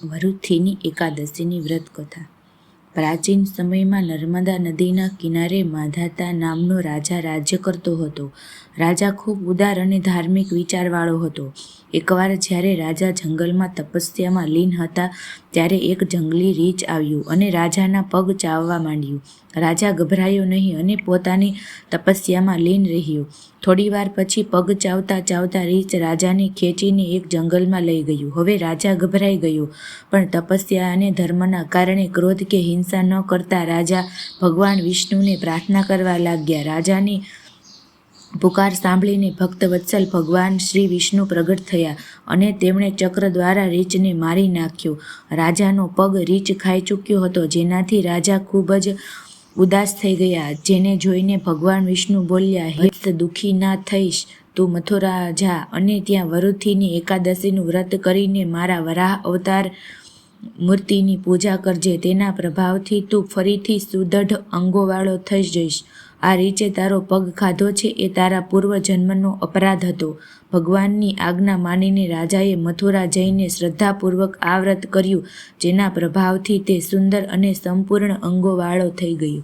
વરુથીની એકાદશીની વ્રત કથા. પ્રાચીન સમયમાં નર્મદા નદીના કિનારે માધાતા નામનો રાજા રાજ્ય કરતો હતો. રાજા ખૂબ ઉદાર અને ધાર્મિક વિચારવાળો હતો. એકવાર જ્યારે રાજા જંગલમાં તપસ્યામાં લીન હતા ત્યારે એક જંગલી રીંછ આવ્યું અને રાજાના પગ ચાવવા માંડ્યું. રાજા ગભરાયો નહીં અને પોતાની તપસ્યામાં લીન રહ્યો. થોડીવાર પછી પગ ચાવતા ચાવતા રીંછ રાજાને ખેંચીને એક જંગલમાં લઈ ગયું. હવે રાજા ગભરાઈ ગયો, પણ તપસ્યા અને ધર્મના કારણે ક્રોધ કે હિંસા ન કરતા રાજા ભગવાન વિષ્ણુને પ્રાર્થના કરવા લાગ્યા. રાજાની પુકાર સાંભળીને ભક્તવત્સલ ભગવાન શ્રી વિષ્ણુ પ્રગટ થયા અને તેમણે ચક્ર દ્વારા રીંછને મારી નાખ્યો. રાજાનો પગ રીંછ ખાઈ ચૂક્યો હતો, જેનાથી રાજા ખૂબ જ ઉદાસ થઈ ગયા. જેને જોઈને ભગવાન વિષ્ણુ બોલ્યા, હે દુઃખી ના થઈશ, તું મથુરા જા અને ત્યાં વરુથીની એકાદશીનું વ્રત કરીને મારા વરાહ અવતાર મૂર્તિની પૂજા કરજે. તેના પ્રભાવથી તું ફરીથી સુદૃઢ અંગોવાળો થઈ જઈશ. આ રીંચે તારો પગ ખાધો છે એ તારા પૂર્વજન્મનો અપરાધ હતો. ભગવાનની આજ્ઞા માનીને રાજાએ મથુરા જઈને શ્રદ્ધાપૂર્વક આ વ્રત કર્યું, જેના પ્રભાવથી તે સુંદર અને સંપૂર્ણ અંગોવાળો થઈ ગયો.